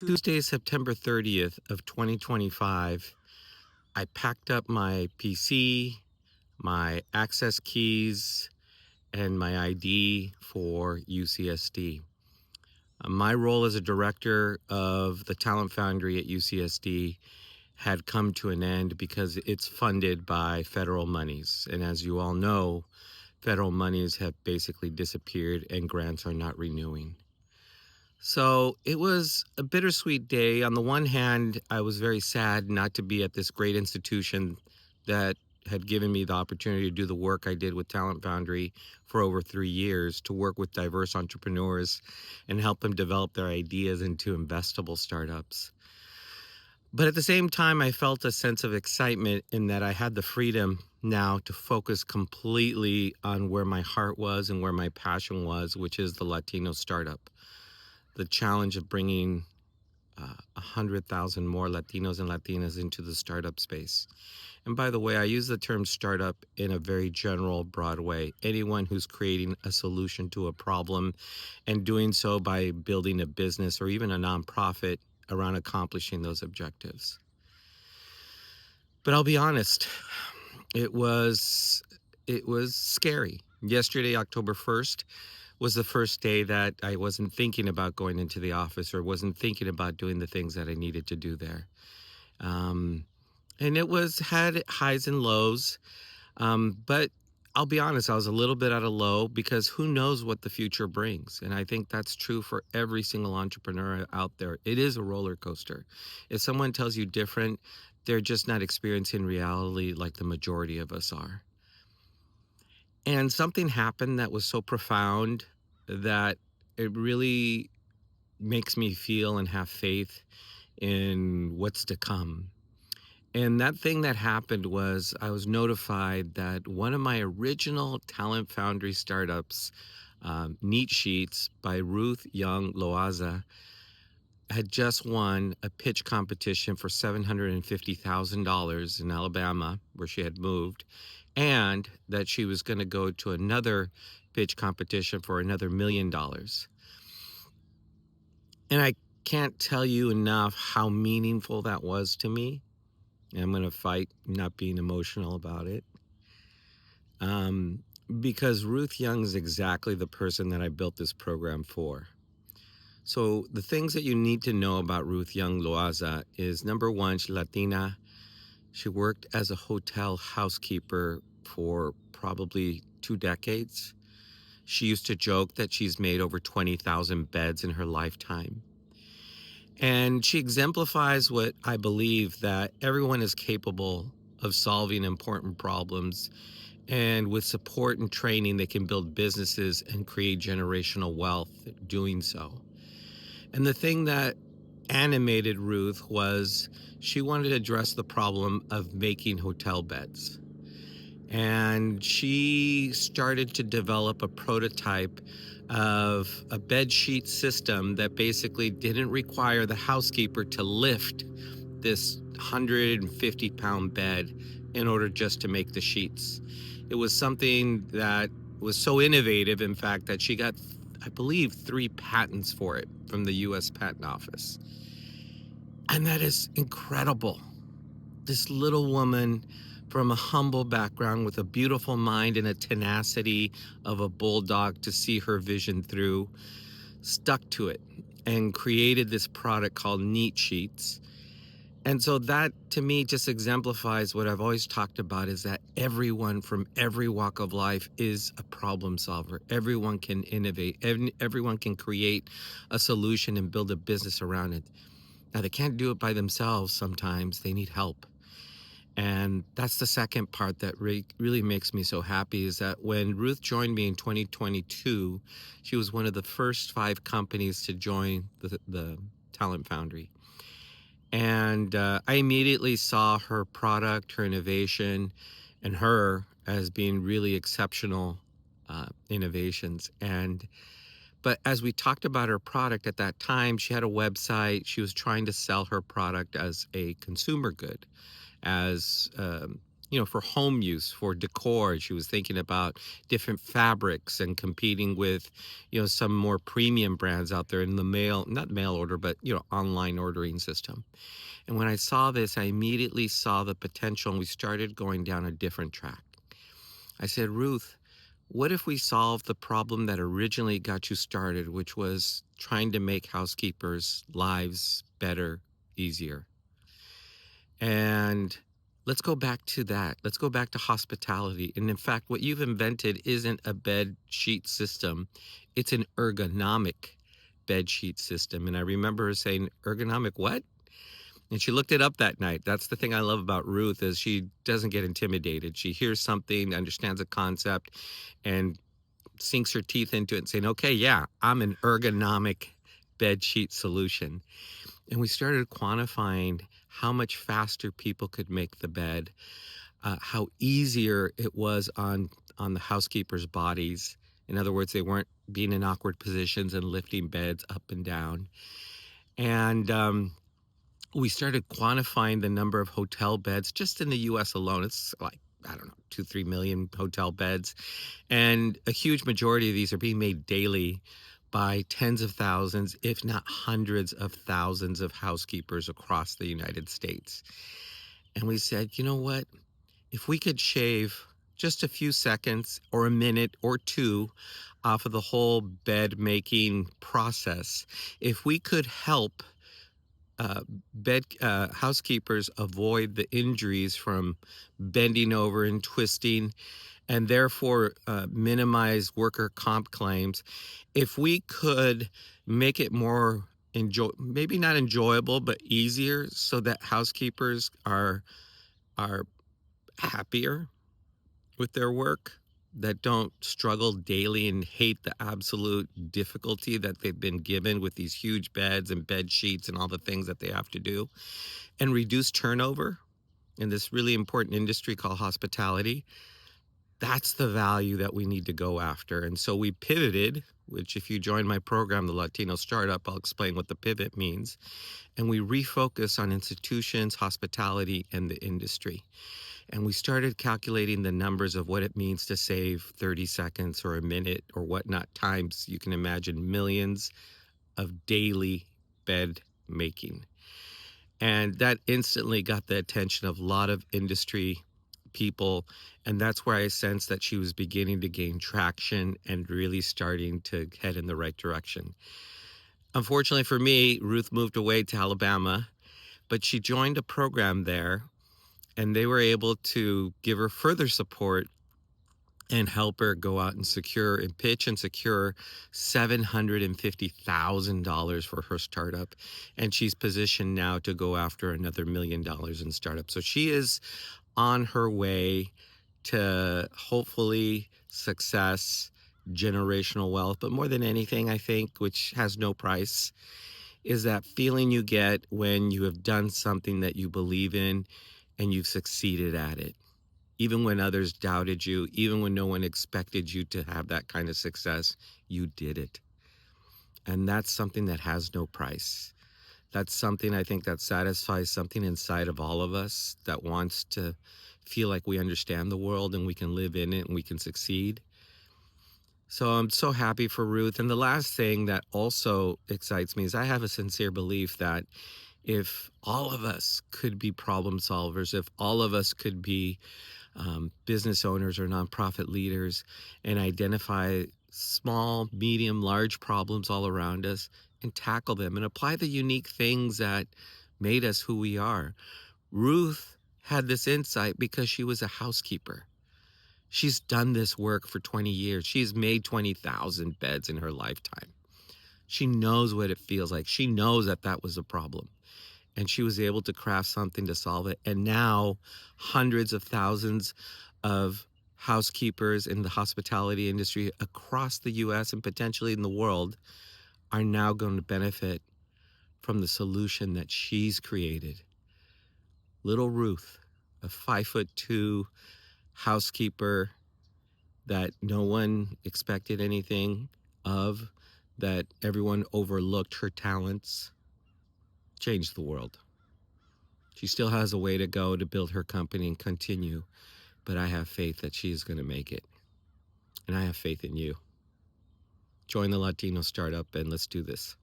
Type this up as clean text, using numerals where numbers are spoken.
Tuesday, September 30th of 2025, I packed up my PC, my access keys, and my ID for UCSD. My role as a director of the Talent Foundry at UCSD had come to an end because it's funded by federal monies. And as you all know, federal monies have basically disappeared and grants are not renewing. So it was a bittersweet day. On the one hand, I was very sad not to be at this great institution that had given me the opportunity to do the work I did with Talent Foundry for over 3 years, to work with diverse entrepreneurs and help them develop their ideas into investable startups. But at the same time, I felt a sense of excitement in that I had the freedom now to focus completely on where my heart was and where my passion was, which is the Latino startup. The challenge of bringing 100,000 more Latinos and Latinas into the startup space. And by the way, I use the term startup in a very general, broad way. Anyone who's creating a solution to a problem and doing so by building a business or even a nonprofit around accomplishing those objectives. But I'll be honest, it was it was scary. Yesterday, October 1st, was the first day that I wasn't thinking about going into the office or wasn't thinking about doing the things that I needed to do there. Um, and it was had highs and lows. But I'll be honest, I was a little bit at a low because who knows what the future brings. And I think that's true for every single entrepreneur out there. It is a roller coaster. If someone tells you different, they're just not experiencing reality like the majority of us are. And something happened that was so profound that it really makes me feel and have faith in what's to come. And that thing that happened was I was notified that one of my original Talent Foundry startups, Neat Sheets by Ruth Young Loaza, had just won a pitch competition for $750,000 in Alabama, where she had moved, and that she was going to go to another pitch competition for another $1 million. And I can't tell you enough how meaningful that was to me. I'm going to fight not being emotional about it. Um, because Ruth Young is exactly the person that I built this program for. So the things that you need to know about Ruth Young Loaza is, number one, she's Latina. She worked as a hotel housekeeper for probably 2 decades. She used to joke that she's made over 20,000 beds in her lifetime. And she exemplifies what I believe, that everyone is capable of solving important problems. And with support and training, they can build businesses and create generational wealth doing so. And the thing that animated Ruth was she wanted to address the problem of making hotel beds. And she started to develop a prototype of a bed sheet system that basically didn't require the housekeeper to lift this 150-pound bed in order just to make the sheets. It was something that was so innovative, in fact, that she got, I believe, 3 patents for it from the US Patent Office. And that is incredible. This little woman from a humble background with a beautiful mind and a tenacity of a bulldog to see her vision through, stuck to it and created this product called Neat Sheets. And so that, to me, just exemplifies what I've always talked about, is that everyone from every walk of life is a problem solver. Everyone can innovate. Everyone can create a solution and build a business around it. Now, they can't do it by themselves sometimes. They need help. And that's the second part that really makes me so happy, is that when Ruth joined me in 2022, she was one of the first 5 companies to join the Talent Foundry. And I immediately saw her product, her innovation, and her as being really exceptional innovations. But as we talked about her product at that time, she had a website. She was trying to sell her product as a consumer good, as for home use, for decor. She was thinking about different fabrics and competing with, some more premium brands out there in the not mail order, but, online ordering system. And when I saw this, I immediately saw the potential and we started going down a different track. I said, Ruth, what if we solve the problem that originally got you started, which was trying to make housekeepers' lives better, easier? And let's go back to that. Let's go back to hospitality. And in fact, what you've invented isn't a bed sheet system, it's an ergonomic bed sheet system. And I remember her saying, ergonomic what? And she looked it up that night. That's the thing I love about Ruth is she doesn't get intimidated. She hears something, understands a concept, and sinks her teeth into it and saying, okay, yeah, I'm an ergonomic bed sheet solution. And we started quantifying how much faster people could make the bed, how easier it was on the housekeepers' bodies. In other words, they weren't being in awkward positions and lifting beds up and down. And we started quantifying the number of hotel beds just in the US alone. It's like, I don't know, 2-3 million hotel beds. And a huge majority of these are being made daily by tens of thousands, if not hundreds of thousands of housekeepers across the United States. And we said, you know what? If we could shave just a few seconds or a minute or two off of the whole bed making process, if we could help housekeepers avoid the injuries from bending over and twisting, and therefore minimize worker comp claims. If we could make it more maybe not enjoyable, but easier, so that housekeepers are happier with their work, that don't struggle daily and hate the absolute difficulty that they've been given with these huge beds and bed sheets and all the things that they have to do, and reduce turnover in this really important industry called hospitality. That's the value that we need to go after. And so we pivoted, which if you join my program, the Latino Startup, I'll explain what the pivot means. And we refocus on institutions, hospitality, and the industry. And we started calculating the numbers of what it means to save 30 seconds or a minute or whatnot times. You can imagine millions of daily bed making. And that instantly got the attention of a lot of industry people. And that's where I sensed that she was beginning to gain traction and really starting to head in the right direction. Unfortunately for me, Ruth moved away to Alabama, but she joined a program there, and they were able to give her further support and help her go out and pitch and secure $750,000 for her startup. And she's positioned now to go after another $1 million in startups. So she is on her way to hopefully success, generational wealth. But more than anything, I think, which has no price, is that feeling you get when you have done something that you believe in and you've succeeded at it. Even when others doubted you, even when no one expected you to have that kind of success, you did it. And that's something that has no price. That's something I think that satisfies something inside of all of us that wants to feel like we understand the world and we can live in it and we can succeed. So I'm so happy for Ruth. And the last thing that also excites me is I have a sincere belief that if all of us could be problem solvers, if all of us could be business owners or nonprofit leaders and identify small, medium, large problems all around us and tackle them and apply the unique things that made us who we are. Ruth had this insight because she was a housekeeper. She's done this work for 20 years. She's made 20,000 beds in her lifetime. She knows what it feels like. She knows that that was a problem. And she was able to craft something to solve it. And now hundreds of thousands of housekeepers in the hospitality industry across the US and potentially in the world are now going to benefit from the solution that she's created. Little Ruth, a 5'2" housekeeper that no one expected anything of, that everyone overlooked her talents, changed the world. She still has a way to go to build her company and continue, but I have faith that she is going to make it. And I have faith in you. Join the Latino startup and let's do this.